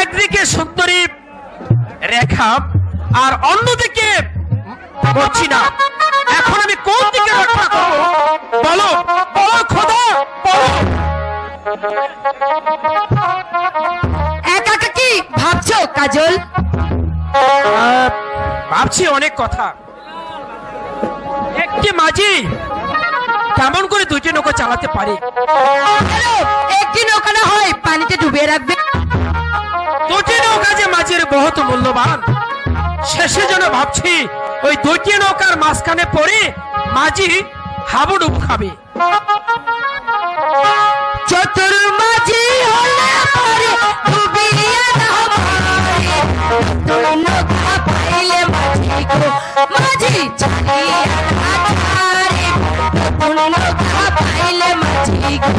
একদিকে সুন্দরী রেখা আর অন্যদিকে করছি না। এখন আমি কোন দিকে রক্ষা করবো বলো, বলো খোদা বলো। একা কি ভাবছো কাজল? ভাবছি অনেক কথা। একটি মাঝি কেমন করে দুইটি নৌকা চালাতে পারে? একটি নৌকা না হয় পানিতে ডুবিয়ে রাখবে। দুটি নৌকা যে মাঝির বহুত মূল্যবান, শেষে যেন ভাবছি ওই দুটি নৌকার মাঝখানে পড়ে মাঝি হাবুডুবু খাবে। চতুর মাঝি হলে পরে ডুবিয়ে না পারে, নতুন নৌকা পাইলে মাঝি গো মাঝি চালিয়ে না ছাড়ে, নতুন নৌকা পাইলে মাঝি গো।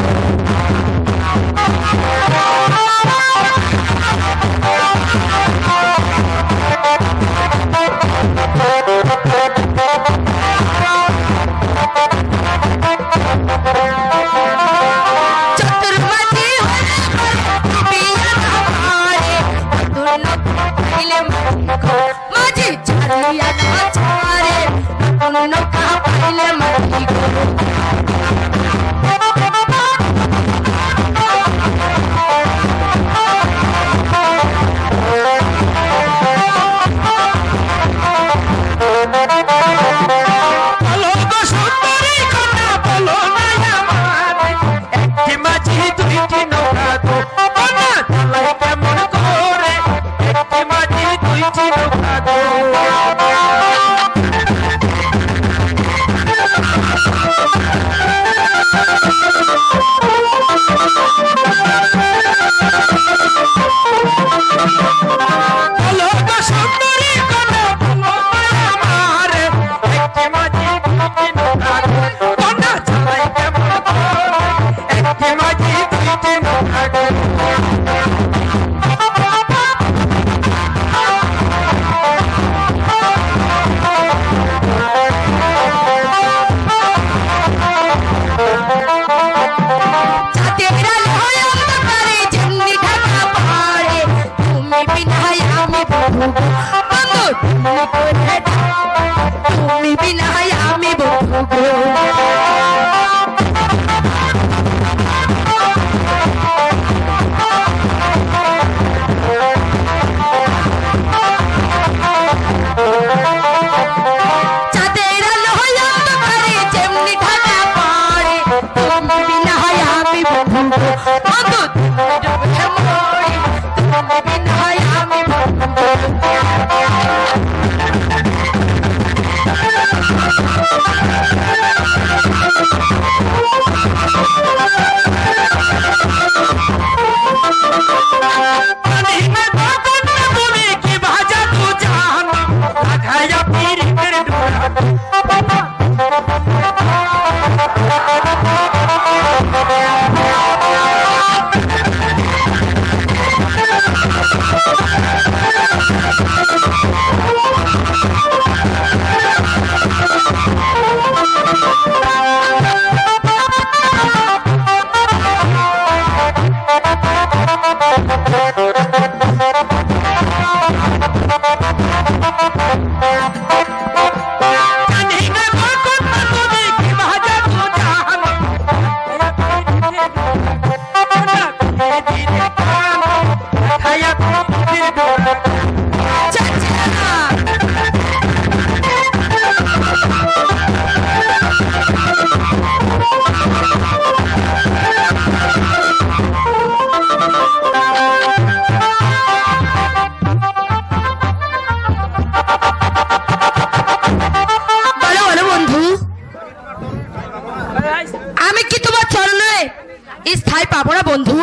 স্থায়ী পাবো না বন্ধু?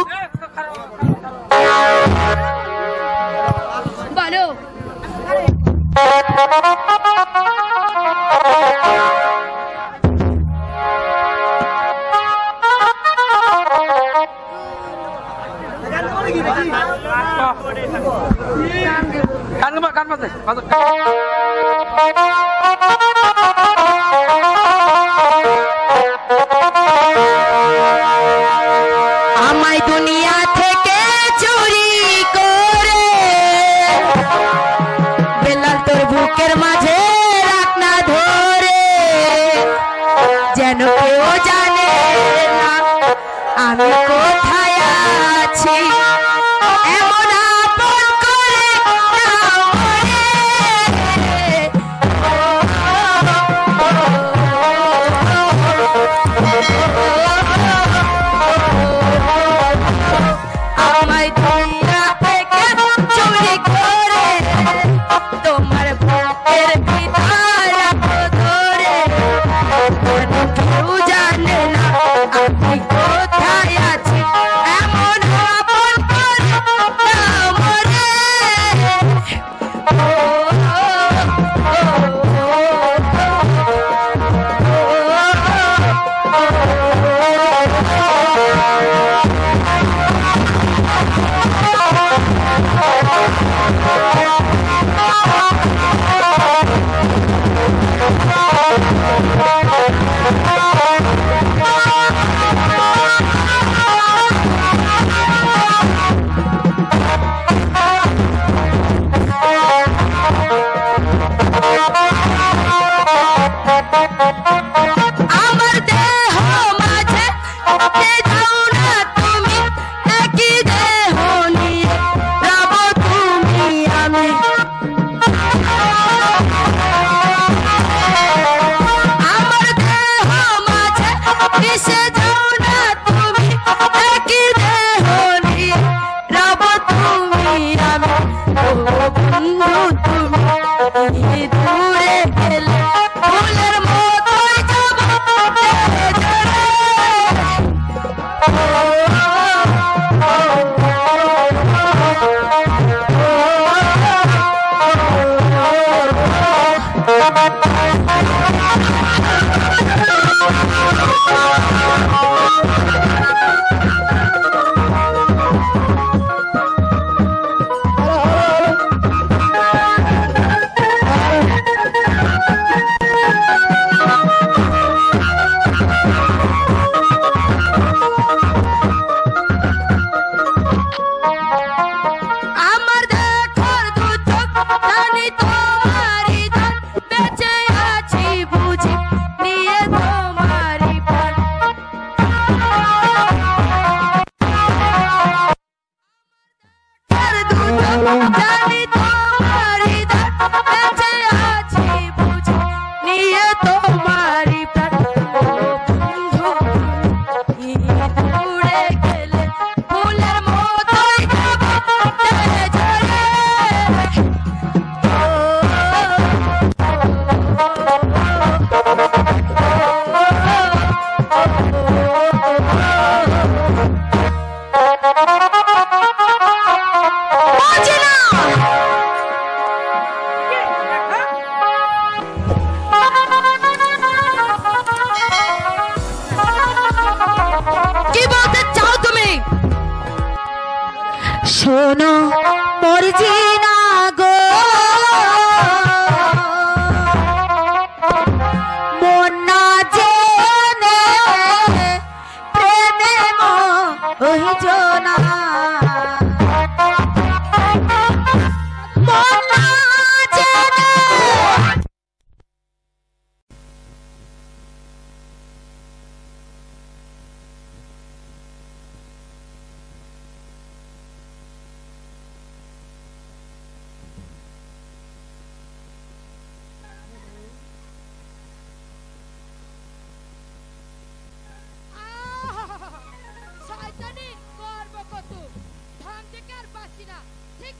বলো।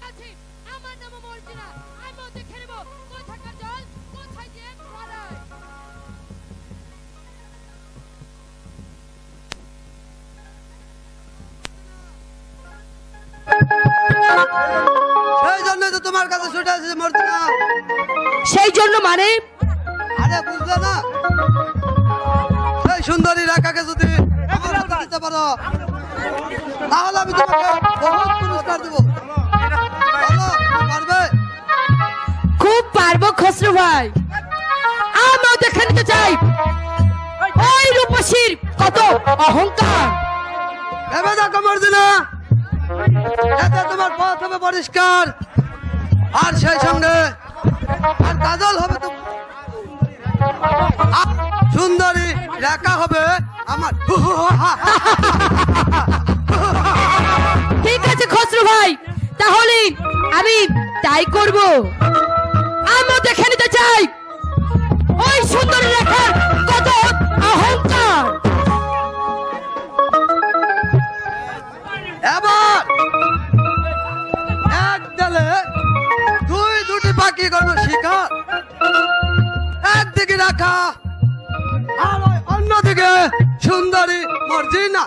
আছে, আমার নাম মর্জিনা। আমিও দেখে নেব কোথাকার জল কোথায় গিয়ে গড়ায়। সেই জন্য তো তোমার কাছে ছুটে আসছে মর্জিনা। সেই জন্য মানে আরে বুঝলে না, সেই সুন্দরী রেখাকে যদি আমার হাতে দিতে পারো তাহলে আমি তোমাকে বহুত পুরস্কার দেবো। বলো, তুমি পারবে? খুব পারবো খসরু ভাই, আমিও দেখে নিতে চাই ওই রূপসীর কত অহংকার। ভেবে দেখো মর্জিনা, এতে তোমার পথ হবে পরিষ্কার, আর সেই সঙ্গে আর কাজল হবে তো সুন্দরী রেখা হবে আমার। ঠিক আছে খসরু ভাই, তাহলে আমি তাই করব। আমিও দেখে নিতে চাই ওই সুন্দর রেখার কত অহংকার। এবার এক ডালে দুটি পাখি করবো শিকার, একদিকে রাখা আর ওই অন্যদিকে সুন্দরী মর্জিনা।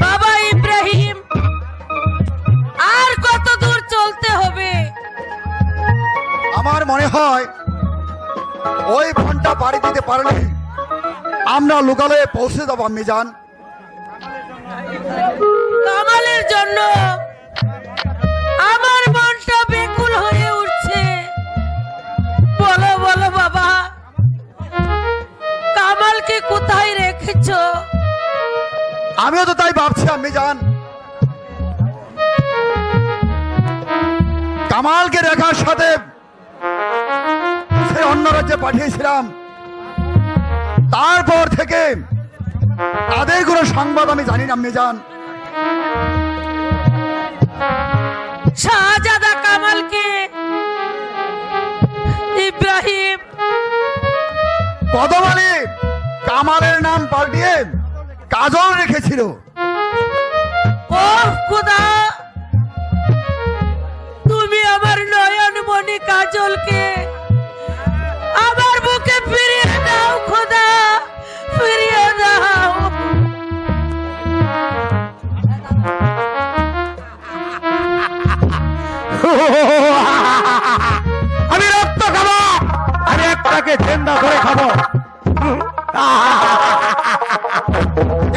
বাবা ইব্রাহিম, আর কত দূর চলতে হবে? আমার মনে হয় ওই ঘন্টা পাড়ি দিতে পারলে আমরা লোকালয়ে পৌঁছে যাবো আম্মি জান। কামালের জন্য আমার মনটা বেকুল হয়ে উঠছে। বলো বলো বাবা, কামালকে কোথায় রেখেছো? আমিও তো তাই ভাবছি আম্মি জান, কামালকে রেখার সাথে সে অন্য রাজ্যে পাঠিয়েছিলাম, তারপর থেকে তাদের কোনো সংবাদ আমি জানি না আম্মি জান। শাহজাদা কামালকে ইব্রাহিম কদম আলী কামালের নাম পাল্টিয়ে কাজল রেখেছিল। ও খোদা, তুমি আমার নয়নমণি কাজলকে আমার বুকে ফিরিয়ে দাও খোদা, ফিরিয়ে দাও। আমি রক্ত খাবো, আমি একটাকে জেন্দা করে খাবো।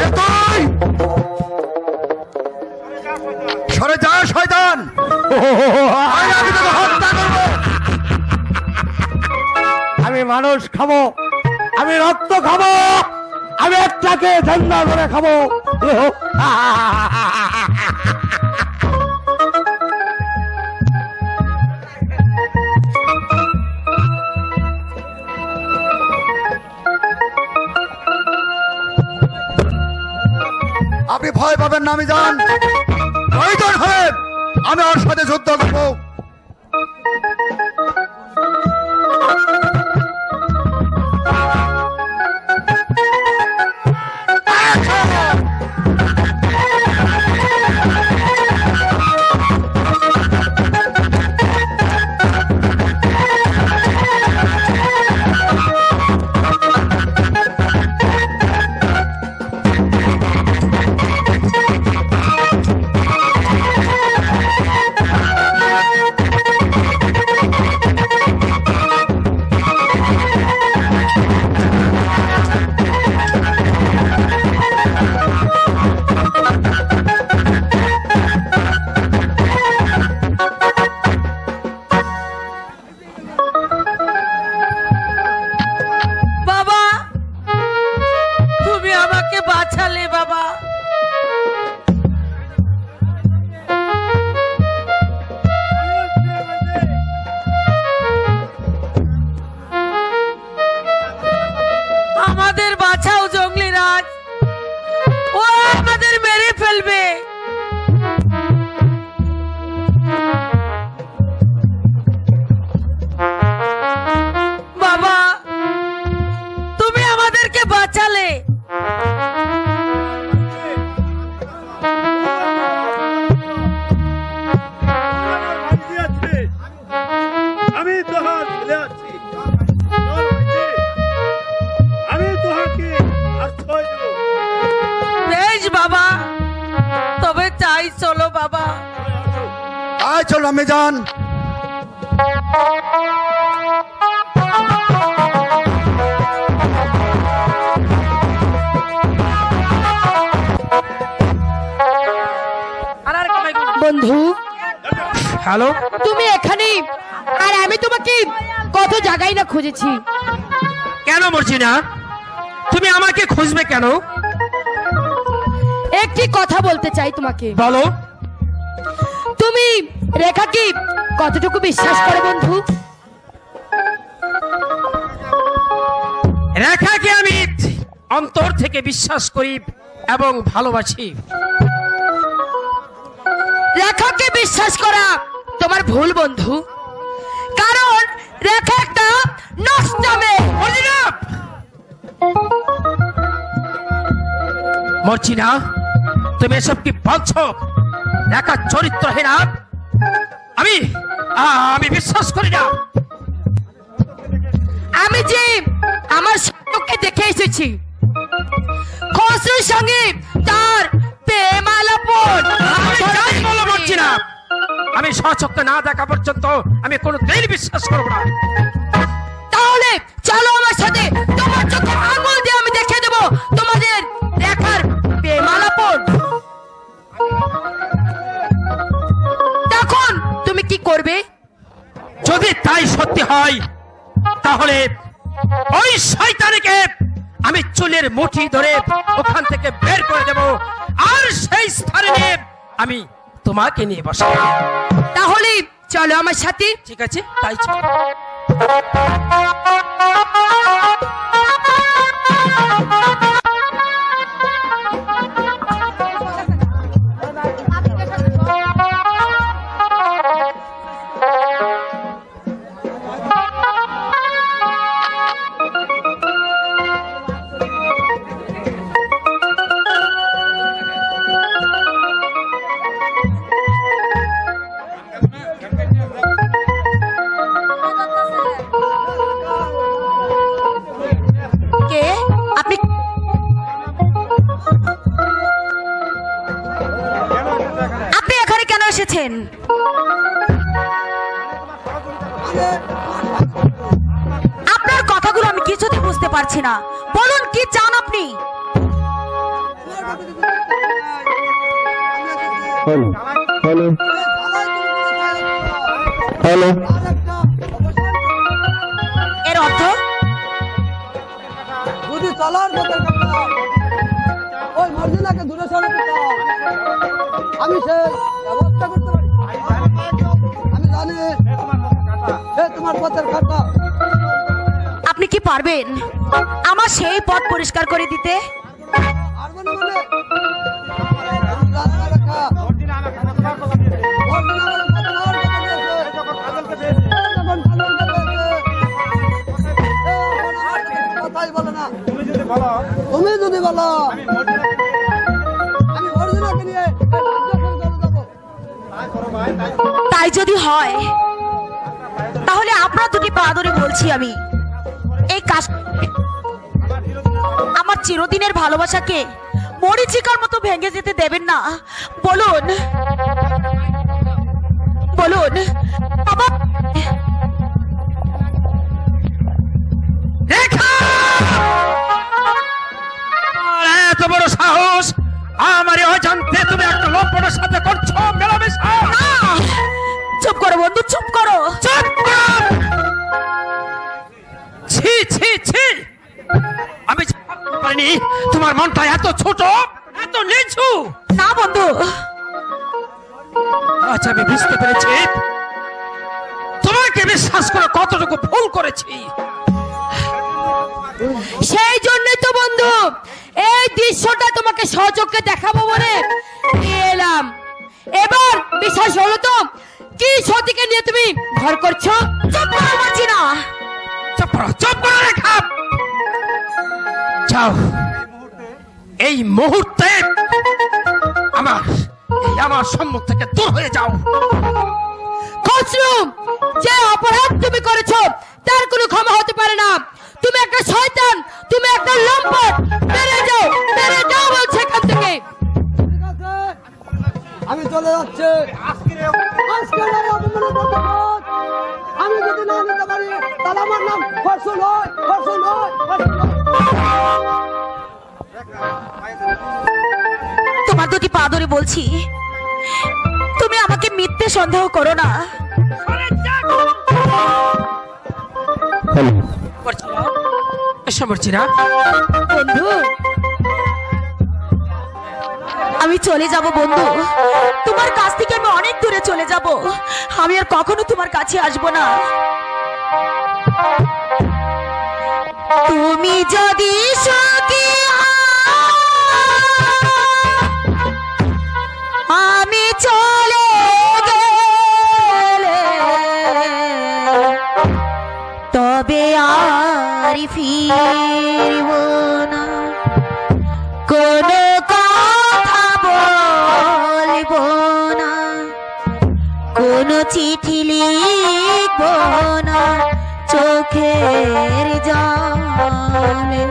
এ তুই সরে যা শয়তান, আমি তোকে হত্যা করবো। আমি মানুষ খাবো, আমি রক্ত খাবো, আমি একটাকে জেন্দা করে খাবো। আপনি ভয় পাবেন না আমি জান, প্রয়োজন হলে আমি ওর সাথে যুদ্ধ করবো। আয় চল আমি যান। বন্ধু হ্যালো, তুমি এখানে, আর আমি তোমাকে কত জায়গায় না খুঁজেছি। কেন মর্জিনা, তুমি আমাকে খুঁজবে কেন? একটি কথা বলতে চাই তোমাকে। বলো। তুমি রেখাকে কতটুকু বিশ্বাস করে বন্ধু? রেখাকে আমি অন্তর থেকে বিশ্বাস করি এবং ভালোবাসি। রেখাকে বিশ্বাস করা তোমার ভুল বন্ধু, কারণ রেখা একটা নষ্ট মেয়ে। মর্জিনা, তুমি এসব কি বলছো? রেখা চরিত্রহীনা, আমি বিশ্বাস করি না। আমি যে আমার চোখে দেখে এসেছি খসরুর সঙ্গে তার প্রেম আলাপন। আমি যাই বলো মর্জিনা, আমি স্বচক্ষে না দেখা পর্যন্ত আমি কোনোদিন বিশ্বাস করব না। তাহলে চলো আমার সাথে, তোমার চোখে আঙুল দিয়ে আমি দেখে দেবো তোমাদের রেখার প্রেম আলাপন। তখন তুমি কি করবে? যদি তাই সত্যি হয় তাহলে ওই শয়তানকে আমি চুলের মুঠি ধরে ওখান থেকে বের করে দেব, আর সেই স্থানে নিয়ে আমি তোমাকে নিয়ে বসাবো। তাহলে চলো আমার সাথে। ঠিক আছে, তাই চলো। কে আপনি? আপনি এখানে কেন এসেছেন? আপনার কথাগুলো আমি কিছুতে বুঝতে পারছি না। বলুন কি চান আপনি? হ্যালো হ্যালো, এর অর্থ? যদি চলার পথে ওই মর্জিনাকে দূরে সরাতে চাও, আমি সে ব্যবস্থা করতে পারি। আমি জানি সে তোমার পথের কাটা। আপনি কি পারবেন আমার সেই পথ পরিষ্কার করে দিতে? পারবো না মানে রাস্তা রাখা কথাই বলে না। তুমি যদি বলো আমি মর্জিনাকে নিয়ে যাবো, তাই যদি হয় তাহলে আপনার দুটি পা ধরে বলছি, আমি এই কাজ আমার চিরদিনের ভালোবাসাকে মরিচিকার মতো ভেঙে যেতে দেবেন না। বলুন বলুন বাবা। রেখা, এত বড় সাহস আমার অজান্তে তুমি একটা লোকের সাথে করছো মেলামেশা? না, চুপ করো বন্ধু, চুপ করো। চুপ কর! ছি ছি ছি, আমি ভাবতে পারিনি তোমার মনটা এত ছোট, এত নিচু। না বন্ধু, আচ্ছা আমি বুঝতে পেরেছি তোমাকে বিশ্বাস করে কতটুকু ভুল করেছি। সেই জন্যই তো বন্ধু এই দৃশ্যটা তোমাকে সচক্ষে দেখাবো বলে নিয়ে এলাম। এবার বিশ্বাস হলো তো কি সতীকে নিয়ে তুমি ঘর করছো? চুপ করো বলছি না। চুপ করো রেখা। যাও, এই মুহূর্তে আমার সম্মুখ থেকে দূর হয়ে যাও। খসরু, যে অপরাধ তুমি করেছো তার কোনো ক্ষমা হতে পারে না। তুমি একটা শয়তান, তুমি একটা লম্পট। বেরে যাও বলছে এখান থেকে। ঠিক আছে আমি চলে যাচ্ছি। আজকে নাম হর্ষ নয়, হর্ষ নয়, হর্ষ নয়। তোমার দুটি পা ধরে বলছি, তুমি আমাকে মিথ্যে সন্দেহ করো না। এসো মর্জিনা। বন্ধু আমি চলে যাব বন্ধু, তোমার কাছ থেকে আমি অনেক দূরে চলে যাব। আমি আর কখনো তোমার কাছে আসবো না। তুমি যদি সুখী হও, আমি চলে গেলে তবে আর ফিরব না। কোনো কথা বলব না, কোনো চিঠি লিখব না চোখের জলে।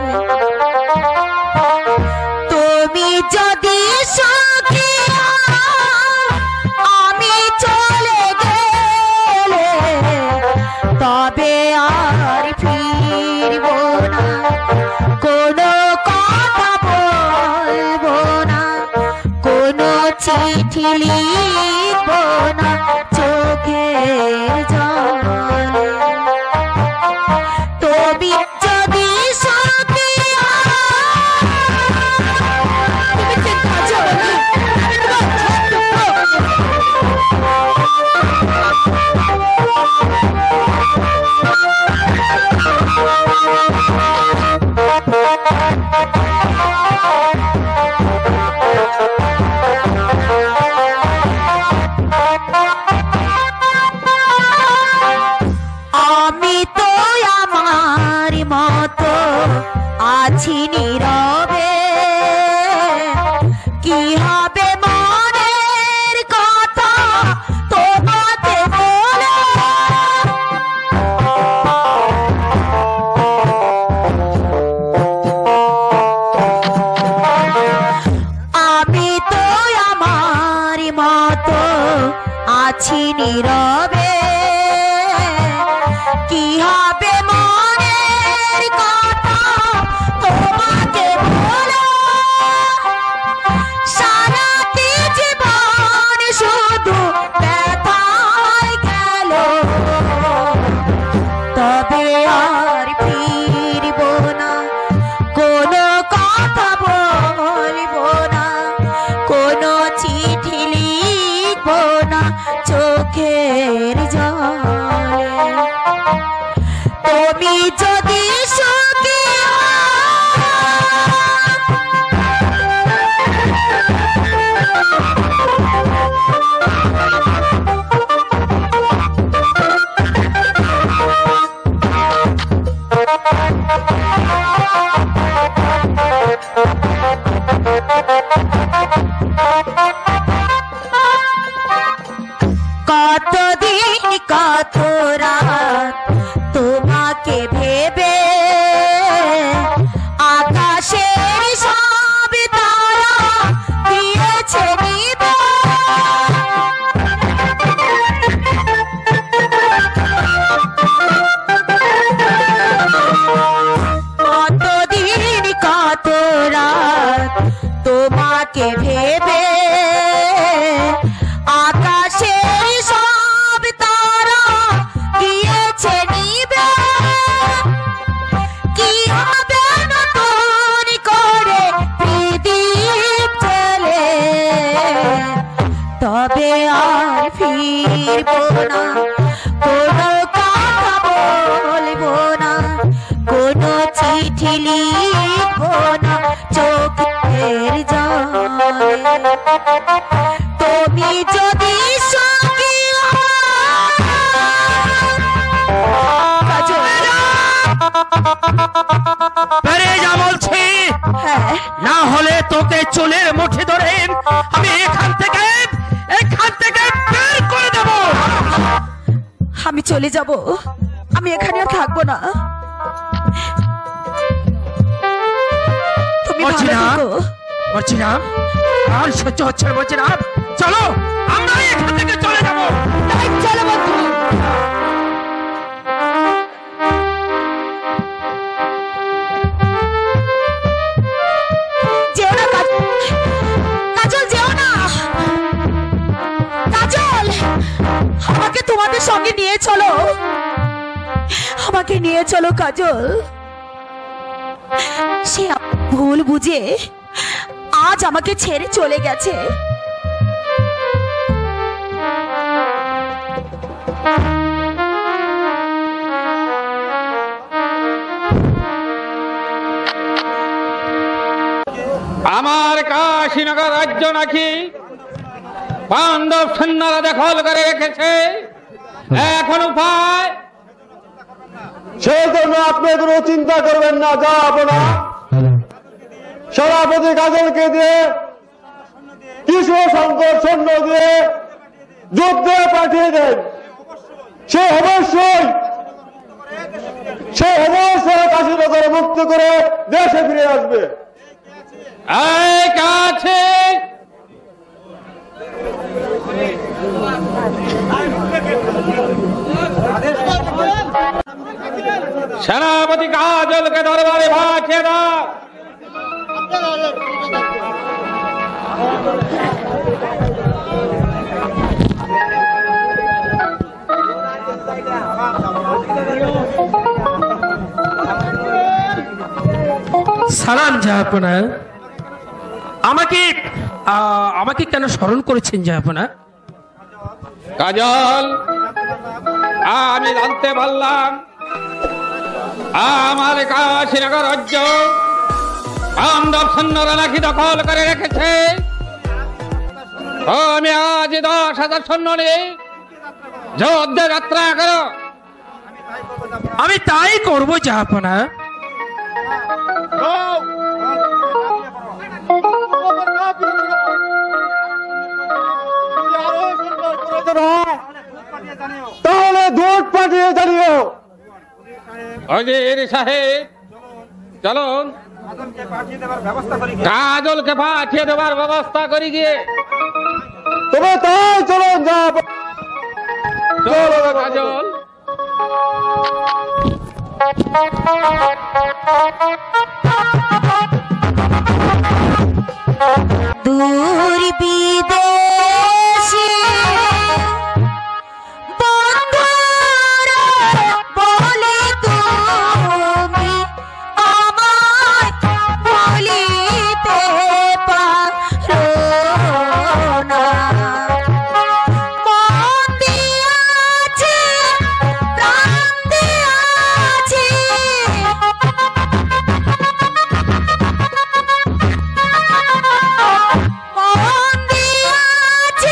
তুমি যদি সুখী হও, আমি চলে গেলে তবে আর ফিরব না। কোনো কথা বলবো না, কোনো চিঠি লিখব না চোখের জলে। তুমি যদি সুখী হও, তুমি চিন্তা করো না, আমি তোমার ছোট্ট আমি তো আমার মতো আছি নীরবে। কি হবে মনের কথা তোমাকে বলে? আমি তো আমার মতো আছি নীরবে। কি হবে মনের কথা তোমাকে বলো? সারাটি জীবন শুধু ব্যথায় গেল, তবে আর ফিরব না। কোনো কথা বলব না, কোনো চিঠি লিখব না চোখের জলে। তুমি যদি সুখী কতদিন কত রাত তোমাকে ভেবে আকাশের সব তারা দিয়েছে নিবে। কতদিন কত রাত তোমাকে ভেবে আকাশের সব তারা দিয়েছে নিবে। কি হবে নতুন করে প্রদীপ জ্বেলে, তবে আর ফিরব না। কোনো কথা বলবো না, কোনো চিঠি লিখব না চোখের জলে। তুমি যদি সুখী বেরিয়ে যা বলছি, হ্যাঁ, না হলে তোকে চুলের মুঠি ধরে আমি এখান থেকে বের করে দেব। আমি চলে যাব, আমি এখানে আর থাকবো না। তুমি ভালো মর্জিনা, থেকো। মর্জিনা, আর সহ্য হচ্ছে না মর্জিনা। চলো আমরা এখান থেকে চলে যাব। তাই চলো বন্ধু। সঙ্গে নিয়ে চলো, আমাকে নিয়ে চলো কাজল। সে ভুল বুঝে আজ আমাকে ছেড়ে চলে গেছে। আমার কাশীনগর রাজ্য নাকি পাণ্ডব সৈন্যরা দখল করে রেখেছে। এখন উপায়, সেই জন্য আপনি কোনো চিন্তা করবেন না, যা আপনার সভাপতি কাজলকে দিয়ে কিছু সংকট সৈন্য দিয়ে যুদ্ধে পাঠিয়ে দেন। সে অবশ্যই কাশীনগর মুক্ত করে দেশে ফিরে আসবে। এই কাছে সেনাপতি কাজলকে দরবারে পাঠিয়ে দাও। সালাম জাহাপনা। আমাকে কেন স্মরণ করেছেন জাহাপনা? কাজল, আমি জানতে পারলাম আমার কাশীনগর রাজ্য পাণ্ডব সৈন্যরা নাকি দখল করে রেখেছে। আমি আজ 10,000 সৈন্য নিয়ে যুদ্ধে যাত্রা করো। আমি তাই করবো জাহাপনা। তাহলে দূত পাঠিয়ে জানিও। অজির সাহেব, চলুন কাজলকে পাঠিয়ে দেবার ব্যবস্থা করি গিয়ে। তবে তাই চলো, যা চলো কাজল। দূর বিদেশে বন্ধুরা বলে তুমি আমায় বলিতে পারো না। মন দিয়াছে, প্রাণ দিয়াছে, মন দিয়াছে,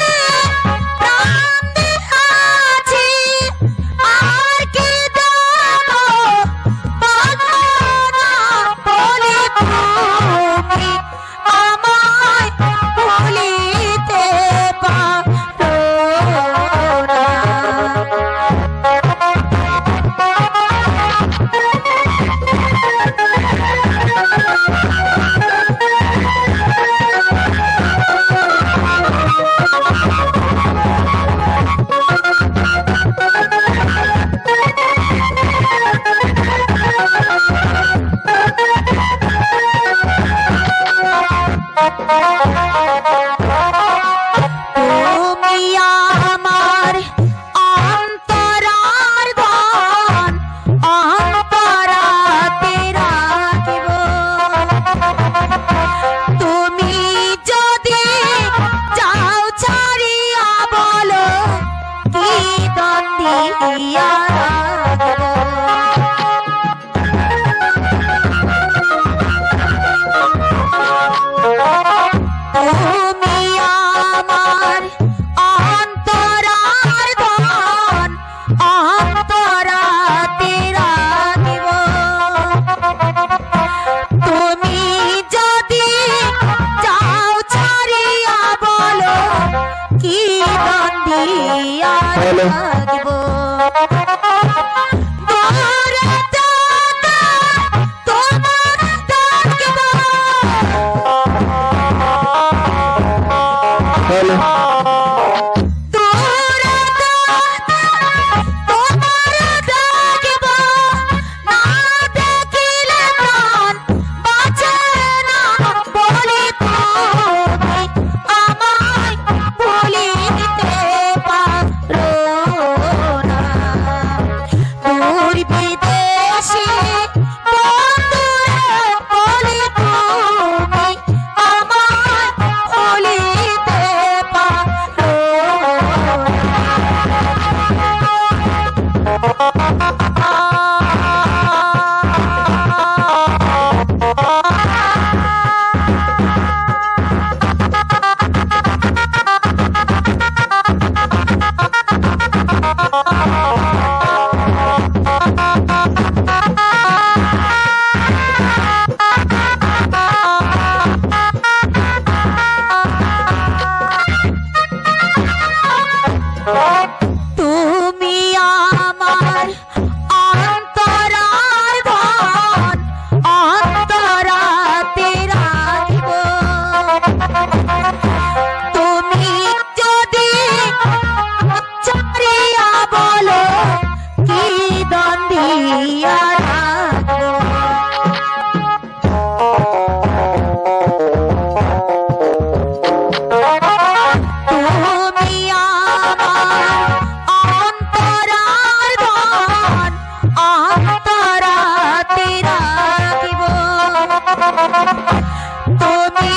তুমি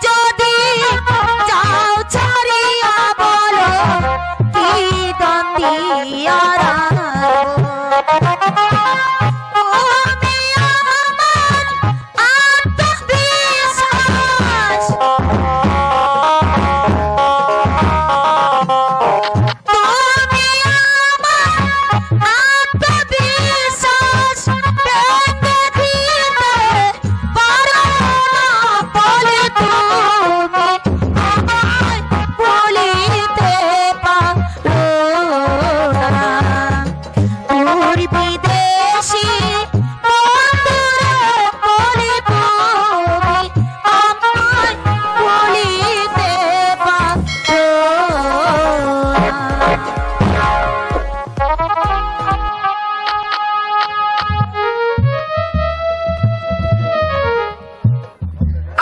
যদি যাও ছাড়িয়া বলো কি দ্বন্দ্বিয়া তুমি আমার আত্মবিশ্বাস তুমি আমার আত্মবিশ্বাস ভেঙে দিতে পারো না বলে তুমি আমায় বলিতে পারো না দূর বিদেশি বন্ধুরে বলে তুমি আমায় বলিতে পারো না।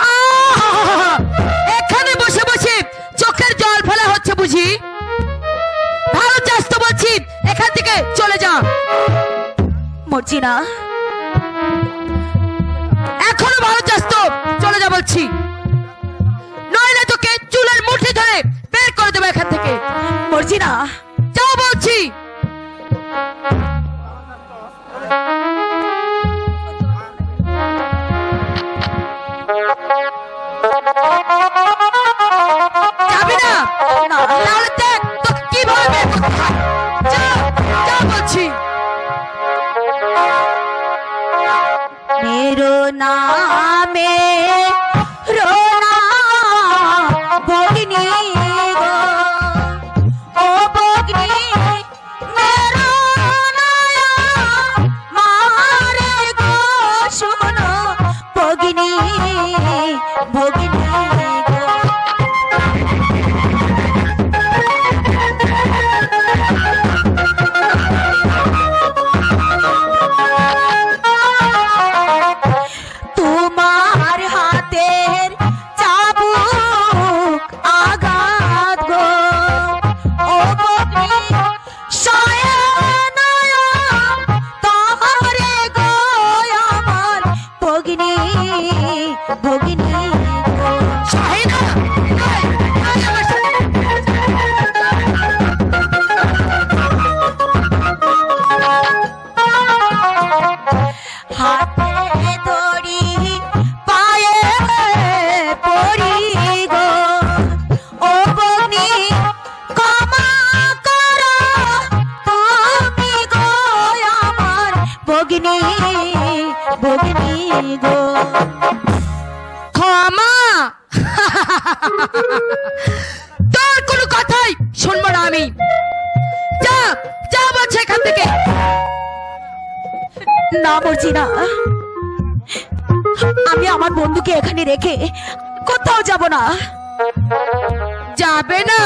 আহা! এখানে বসে বসে চোখের জল ফেলা হচ্ছে বুঝি? ভালো চাস তো বলছি, এখান থেকে চলে যা। মর্জিনা, এখনো ভালো চাস তো চলে যা বলছি, নইলে তোকে চুলের মুঠি ধরে বের করে দেবো এখান থেকে। মর্জিনা, যাও বলছি। যাবি না? না। তাহলে দেখ তোকে কিভাবে বের করতে হয়। যা, যা বলছি। मेरो नामे रोना भोगिनी गो ओ भोगिनी मेरो नया मारे गो सुनो भोगिनी भोगिनी गो তোমার হাতের চাবুক আঘাত গো ও বগ্নি শয়নায় তোরে গো আমার ভগিনী ভগিনী গো শাহিনা, এই, এই আমার সাথে। হাতে ধরি পায়ে পড়ি গো ও বগ্নি ক্ষমা করো তুমি গো আমার ভগিনী ভগিনী গো ক্ষমা? তোর কোনো কথাই শুনবো না আমি। যা, যা বলছে এখান থেকে। না মর্জিনা, আমি আমার বন্ধুকে এখানে রেখে কোথাও যাব না। যাবে না?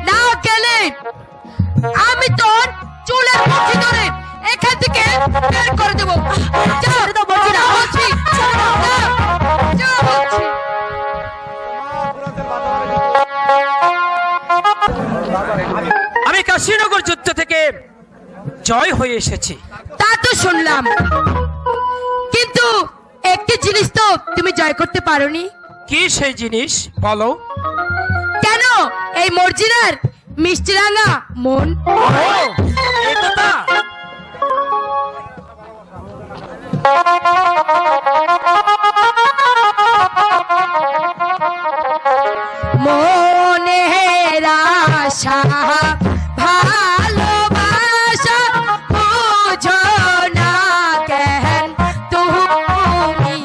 না গেলে আমি তোর চুলের মুঠি ধরে এখান থেকে বের করে দেবো। যা, ছেড়ে দাও মর্জিনা, বলছি। ছেড়ে দাও। যা, যা বলছি। আমি কাশীনগর যুদ্ধ থেকে জয় হয়ে এসেছি। তা তো শুনলাম, কিন্তু একটি জিনিস তো তুমি জয় করতে পারোনি। কি সেই জিনিস বলো? কেন এই মর্জিনার মিষ্টি রাঙা মন? ও, এই কথা। মনের আশা ভালোবাসা বুঝো না কেন তুমি?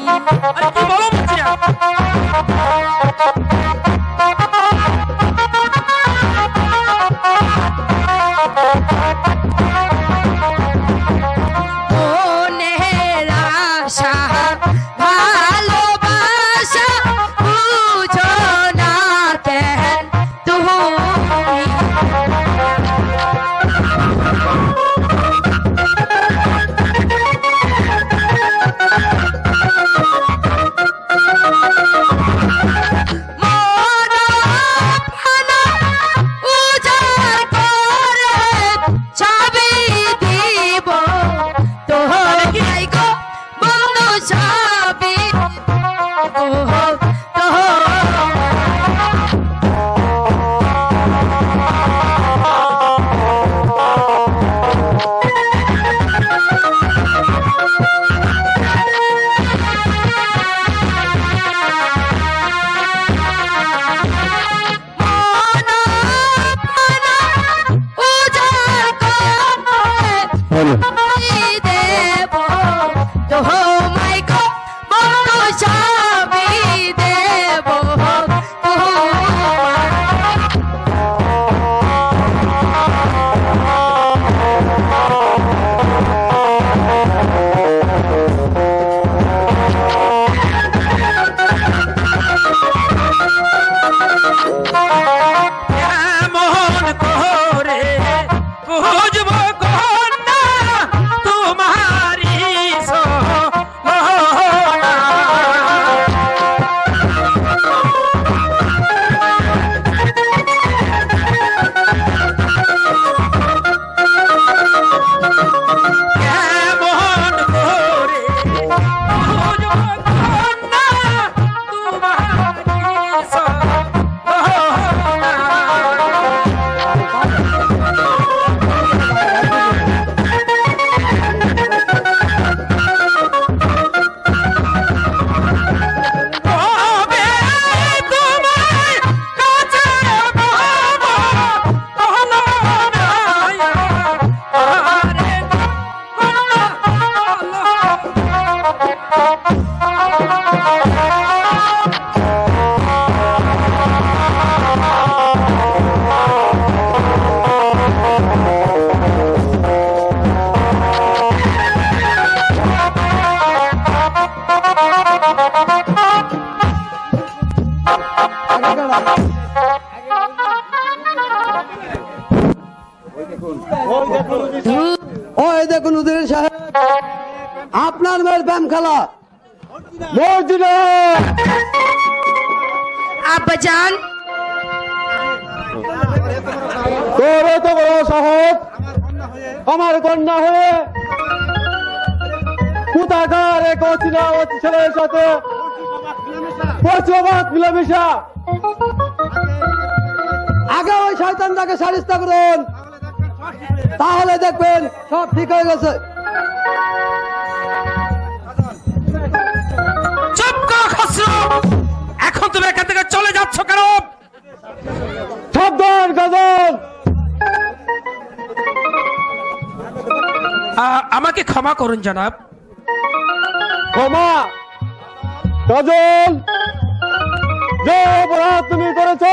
আরে কি বলো মুচিয়া? ওই দেখুন উজির সাহেব, আপনার মেয়ের ব্যায়াম খেলা। মর্জিনা, আব্বাজান, তোর এত বড় সাহস, আমার কন্যা হয়ে কোথাকার এক অচেনা ছেলের সাথে পশ্চিমবঙ্গ মিলামেশা। আগে ওই শয়তানটাকে সারিস্তা করুন, তাহলে দেখবেন সব ঠিক হয়ে গেছে। চুপ কর খসরু, এখন তুমি এখান থেকে চলে যাচ্ছ কেন? সাবধান গাজল। আমাকে ক্ষমা করুন জনাব। ক্ষমা? গাজল, যে অপরাধ তুমি করেছ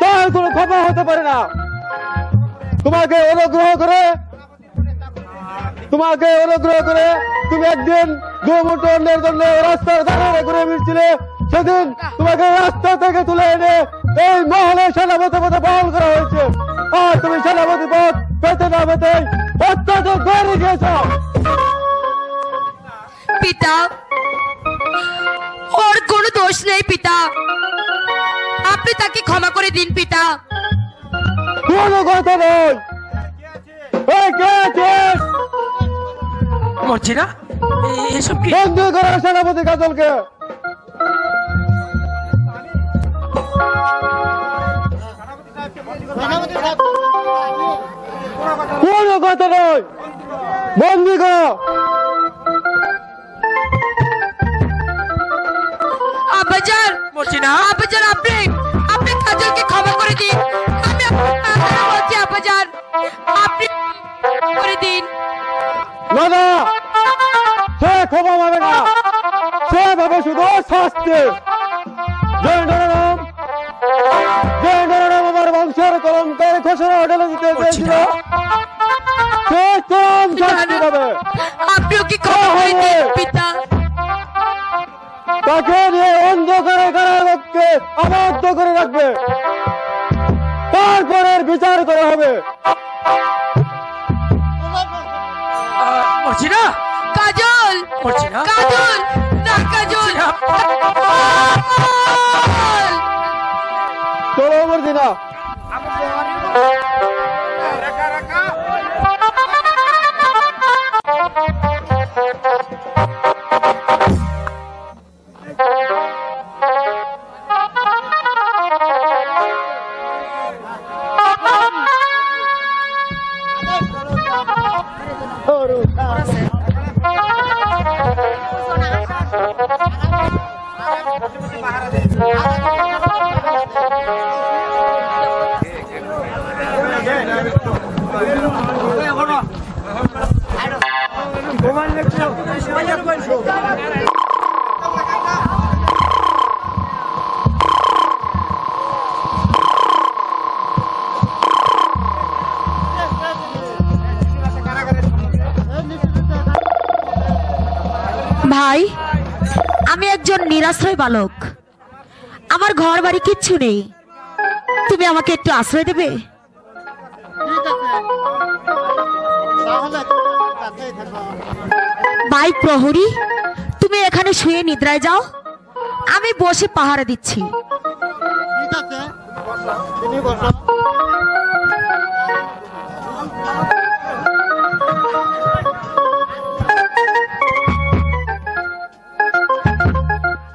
তার কোনো ক্ষমা হতে পারে না। তোমাকে অনুগ্রহ করে তুমি একদিন দুর্ঘটনার জন্য রাস্তার ধারে ঘুরে ফিরছিলে, সেদিন তোমাকে রাস্তা থেকে তুলে এনে এই মহলে সেনাপতি পদে বহাল করা হয়েছে। আর তুমি সেনাপতি পদ পেতে না পেতে অত্যাচার করে গিয়েছ। পিতা, ওর কোনো দোষ নেই পিতা, আপনি তাকে ক্ষমা করে দিন পিতা। কোনো কথা নয়। এই কে আছিস? মর্জিনা, এসব কি? বন্দী করো সেনাপতি গাজলকে। কোনো কথা নয়, বন্দী করো। আব্বাজান, মর্জিনা, আব্বাজান, আপনি কাজলকে ক্ষমা করে দিন। আমি আপনাকে বলছি আব্বাজান, আপনি করে দিন। না না, সে ক্ষমা পাবে না, সে পাবে শুধু শাস্তি। যে নরনাম আমার বংশের কলঙ্কের ঘোষণা ঢেলে দিতে চেয়েছিল, সে চরম শাস্তি পাবে। আপনি ওকে ক্ষমা করে দিন পিতা। তাকে নিয়ে অন্ধকারে কারাগারকে আবদ্ধ করে রাখবে, তারপরে বিচার করা হবে। মর্জিনা, কাজল, মর্জিনা, কাজল, না কাজল, চলো মর্জিনা। ভাই, আমি একজন নিরাশ্রয় বালক, আমার ঘর বাড়ি কিচ্ছু নেই, তুমি আমাকে একটু আশ্রয় দেবে? ভাই প্রহরী, তুমি এখানে শুয়ে নিদ্রায় যাও, আমি বসে পাহারা দিচ্ছি।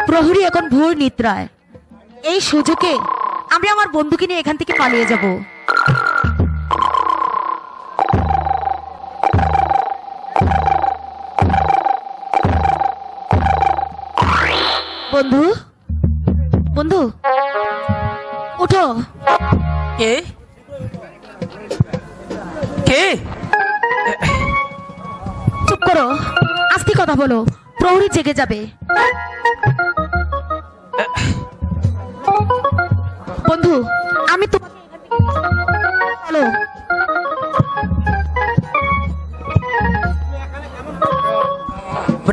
প্রহরী এখন ভোর নিদ্রায়, এই সুযোগে আমি আমার বন্ধুকে নিয়ে এখান থেকে পালিয়ে যাব। বন্ধু, বন্ধু, উঠো। কে কে? চুপ করো, আস্তে কথা বলো। প্রহরী জেগে যাবে। বন্ধু, আমি তো চলো।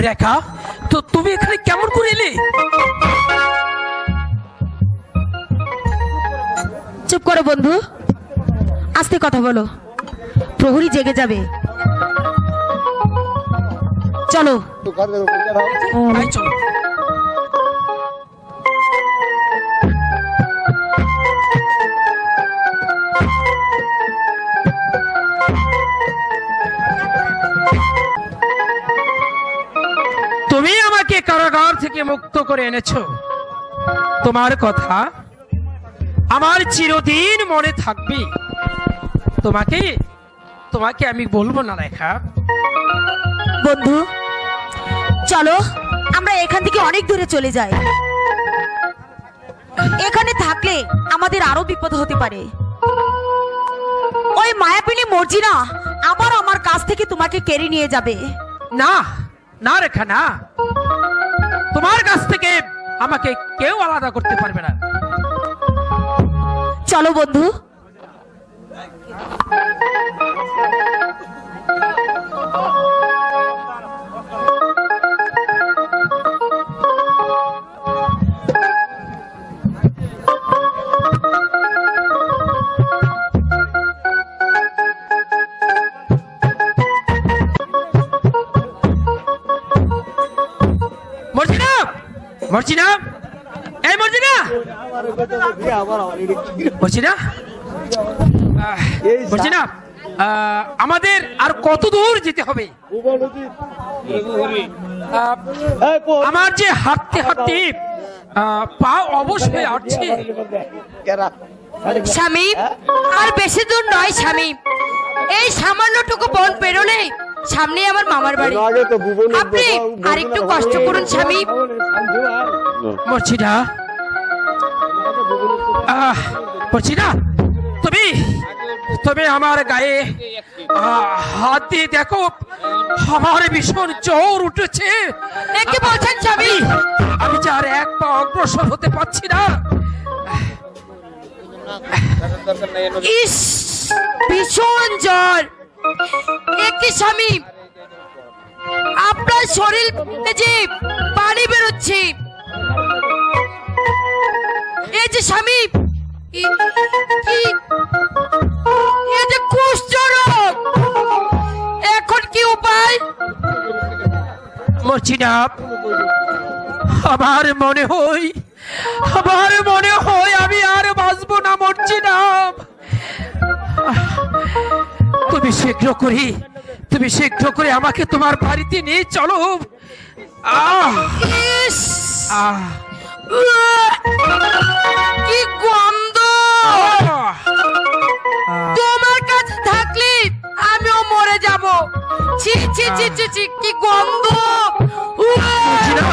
রেখা, তো তুমি এখানে কেমন করে এলে? চুপ করো বন্ধু, আস্তে কথা বলো। প্রহরী জেগে যাবে, চলো। তাই চলো। তুমি আমাকে কারাগার থেকে মুক্ত করে এনেছো, তোমার কথা আমার চিরদিন মনে থাকবে। তোমাকে তোমাকে আমি বলবো না রেখা। বন্ধু চলো, আমরা এখান থেকে অনেক দূরে চলে যাই। এখানে থাকলে আমাদের আরো বিপদ হতে পারে। ওই মায়াবিনী মর্জিনা আবার আমার কাছ থেকে তোমাকে কেড়ে নিয়ে যাবে। না না রেখা, না, তোমার কাছ থেকে আমাকে কেউ আলাদা করতে পারবে না। চলো বন্ধু। মর্জিনা, মর্জিনা, এই মর্জিনা, মর্জিনা, মর্জিনা, আমাদের আর কত দূর যেতে হবে? আমার যে হাঁটতে হাঁটতে পা অবশ্যই আসছে। স্বামী, আর বেশি দূর নয় স্বামী, এই সামান্যটুকু বন পেরোলে সামনে আমার মামার বাড়ি। আপনি আর একটু কষ্ট করুন স্বামী। মর্জিনা, মর্জিনা, তুমি তুমি আমার গায়ে হাত দিয়ে দেখো, আমার ভীষণ জ্বর উঠেছে। কি বলছেন স্বামী? আমি যে আর এক পা অগ্রসর হতে পারছি না। ইস, ভীষণ জ্বর। একই স্বামী, আপনার শরীর যে পানি বেরোচ্ছে। এই যে স্বামী, এই যে কুষ্ঠরোগ, এখন কি উপায়? মর্জিনা, আমার মনে হয় আমি আর বাঁচবো না। মর্জিনা, তুমি শীঘ্র করে আমাকে তোমার বাড়িতে নিয়ে চলো। ইস, কি গন্ধ! তোমার কাছে থাকলে আমিও মরে যাব। ছি ছি ছি ছি ছি, কি গন্ধ! মর্জিনা,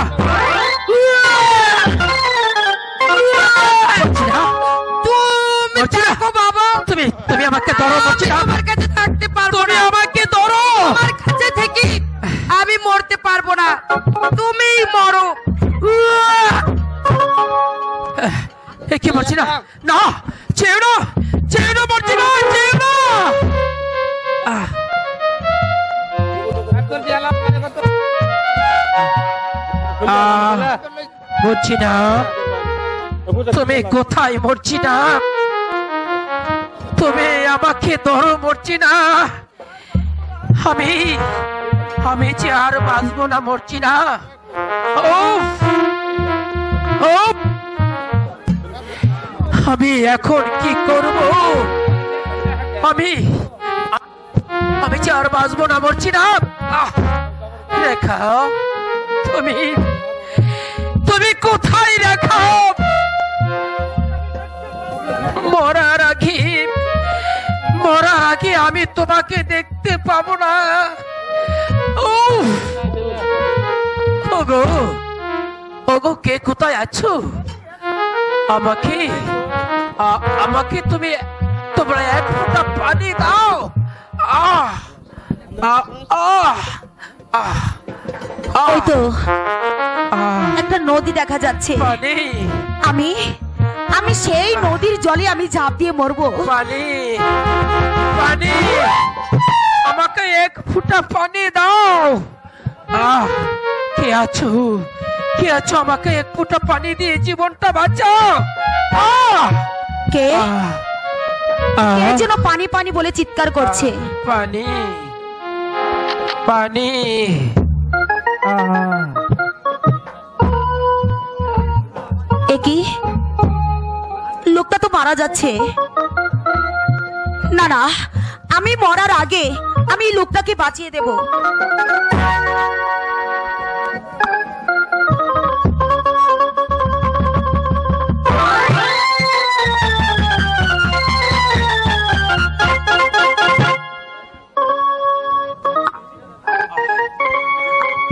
তুমি থাকো বাবা, তুমি আমাকে ধরো। মর্জিনা, আমার কাছে থাকতে পারবো তুমি না। আমাকে ধরো। আমার কাছে থেকে আমি মরতে পারবো না, তুমিই মরো। কি মর্জিনা, না, চেও না, মর্জিনা, চেও না। মর্জিনা, তুমি কোথায়? মর্জিনা, তুমি আমাকে ধরো। মর্জিনা, আমি যে আর বাঁচবো না। মর্জিনা, আমি এখন কি করব? আমি যে আর বাঁচবো না। মর্জিনা, রেখা, তুমি কোথায়? রেখা, মরার আগে আমি তোমাকে দেখতে পাবো না। ওগো, কে কোথায় আছো? আমাকে তোমরা এক ফোঁটা পানি দাও। ওই তো আহ, একটা নদী দেখা যাচ্ছে। পানি আমি আমি সেই নদীর জলে আমি ঝাঁপ দিয়ে মরবো। পানি পানি আমাকে এক ফুটা পানি দাও। কে আছো, কে আছো, আমাকে এক ফুটা পানি দিয়ে জীবনটা বাঁচাও। কে আহ, কে আহ, যেন পানি পানি বলে চিৎকার করছে। পানি পানি এ কি, লোকটা তো মারা যাচ্ছে। না না, আমি মরার আগে আমি এই লোকটাকে বাঁচিয়ে দেব।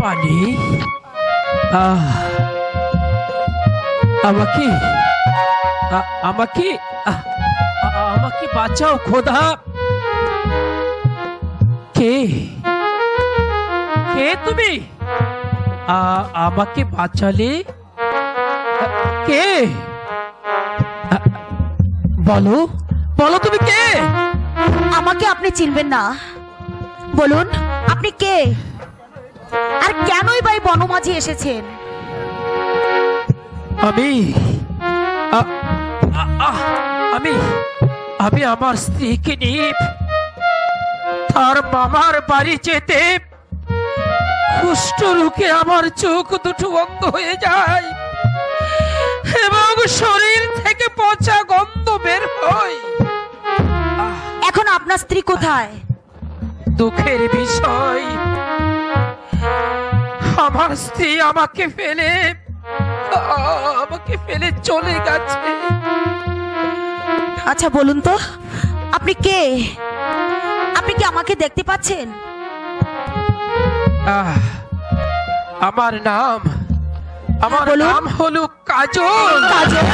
পানি আমাকে আমাকে আমাকে বাঁচাও খোদা। কে কে তুমি? আমাকে বাঁচালে কে? বলো বলো তুমি কে? আমাকে আপনি চিনবেন না? বলুন আপনি কে, আর কেনই বা এই বনমাঝি এসেছেন? আমি আমি আমি আমার স্ত্রীকে নিয়ে তার মামার বাড়ি যেতে কুষ্ঠ রোগে আমার চোখ দুটো বন্ধ হয়ে যায় এবং শরীর থেকে পচা গন্ধ বের হয়। এখন আপনার স্ত্রী কোথায়? দুঃখের বিষয়, আমার স্ত্রী আমাকে ফেলে চলে গেছে। আচ্ছা বলুন তো আপনি কে? আপনি কি আমাকে দেখতে পাচ্ছেন? আমার নাম বলুন। নাম হলো কাজল। কাজল?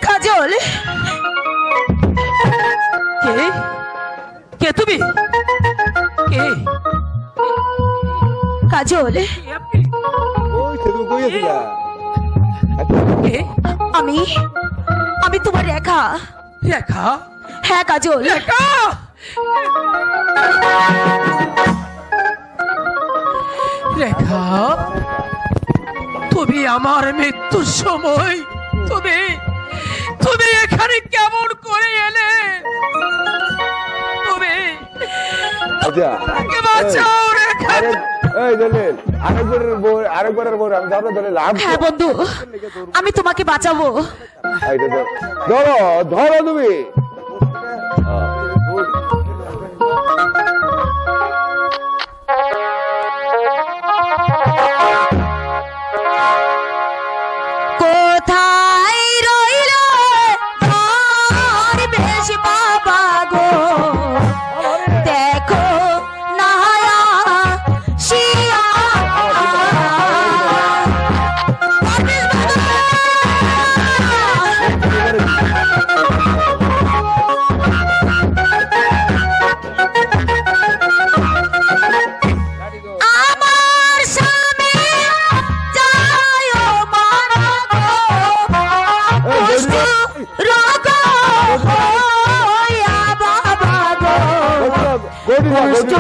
কাজল? কে কে তুমি? কে কাজল? ওই তো তুমি কই আছিলা? কে? আমি আমি তোমার রেখা। রেখা? হ্যাঁ কাজল। রেখা রেখা, তুমি আমার মৃত্যুর সময় তুমি তুমি এখানে কেমন করে এলে? তুমি আচ্ছা আমাকে বাঁচাও রেখা। এই দলিল আরেকবারের বউ আমি যাবো দলিল লাভ। হ্যাঁ বন্ধু, আমি তোমাকে বাঁচাবো। ধরো ধরো তুমি। কোথায় রইল আর বেশ বাবা গো, দেখো না শিয়া। আমার স্বামী যায় মারা গো, কুষ্ঠ রোগ হইয়া বাবা গো, কুষ্ঠ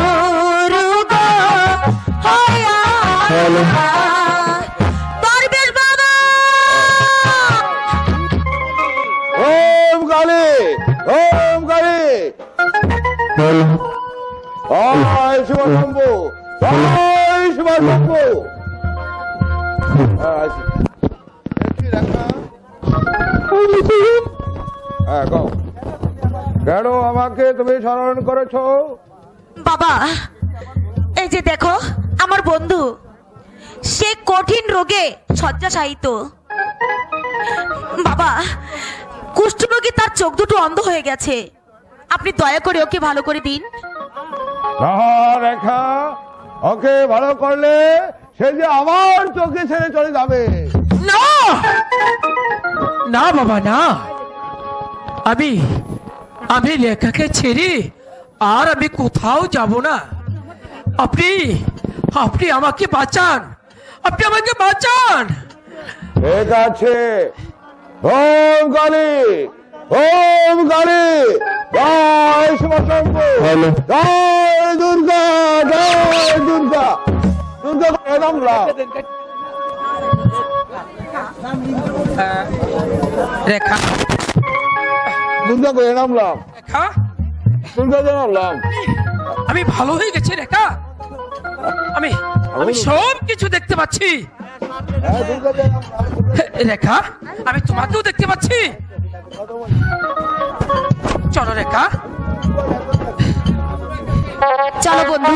রোগ হইয়া দরবেশ বাবা। ওম কালী, ওম কালী। জয় শিবশম্ভু, জয় শিবশম্ভু। কেন আমাকে তুমি স্মরণ করেছো? বাবা এই যে দেখো আমার বন্ধু, সে কঠিন রোগে শয্যাশায়িত। বাবা কুষ্ঠরোগী, তার চোখ দুটো অন্ধ হয়ে গেছে, আপনি দয়া করে ওকে ভালো করে দিন। রেখা, ওকে ভালো করলে সে যে আমার চোখে ছেড়ে চলে যাবে। না না বাবা না, আমি আমি লেখাকে ছেড়ে আর আমি কোথাও যাব না। আপনি আপনি আমাকে বাঁচান, আপনি আমাকে বাঁচান। ঠিক আছে, ওম কালী, ওম কালী, জয় শিবশম্ভু, জয় দুর্গা, জয় দুর্গা, দুর্গা করে নামলাম। রেখা, দুর্গা করে নামলাম, রেখা, দুর্গা করে নামলাম। আমি ভালো হয়ে গেছি রেখা, আমি সব কিছু দেখতে পাচ্ছি। দুর্গা করে নামলাম। রেখা, আমি তোমাকেও দেখতে পাচ্ছি। চলো রেখা, চলো বন্ধু।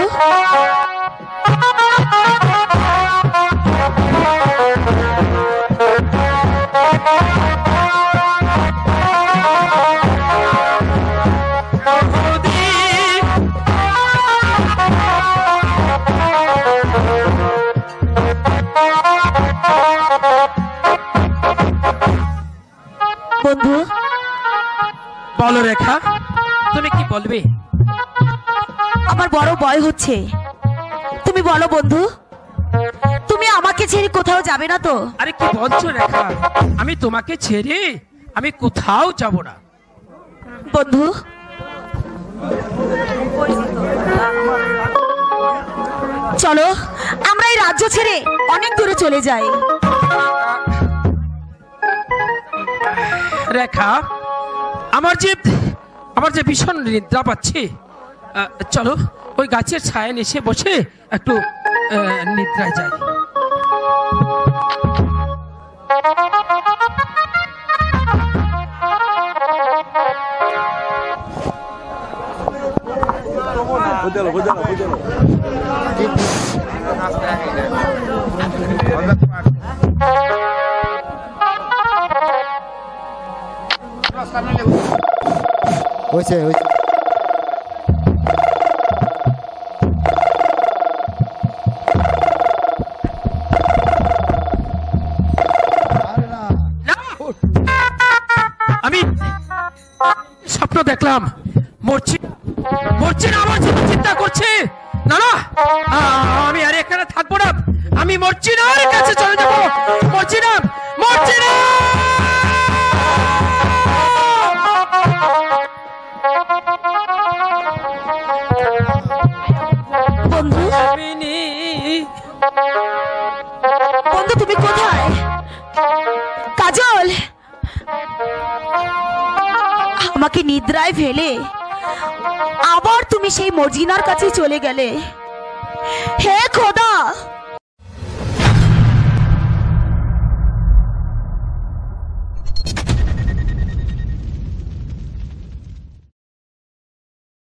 বন্ধু, বলো রেখা, তুমি কি বলবে? আমার বড় ভয় হচ্ছে। তুমি বলো বন্ধু, তুমি আমাকে ছেড়ে কোথাও যাবে না তো? আরে কি বলছো রেখা, আমি তোমাকে ছেড়ে আমি কোথাও যাব না। বন্ধু, চলো আমরা এই রাজ্য ছেড়ে অনেক দূরে চলে যাই। রেখা, আমার যে ভীষণ নিদ্রা পাচ্ছে, চলো ওই গাছের ছায়া নিচে বসে একটু নিদ্রায় যাই। বুঝলো, বুঝলো, বুঝলো। হয়েছে হয়েছে। আমি স্বপ্ন দেখলাম, মরছি মরছি না, আমার জীবন চিন্তা করছে। না না, আমি আর এখানে থাকবো না, আমি মরছি না, আর কাছে চলে যাবো। মরছি না, মরছি না। বন্ধু, বন্ধু তুমি কোথায়? কাজল, আমাকে নিদ্রায় ফেলে আবার তুমি সেই মর্জিনার কাছে চলে গেলে। হে খোদা,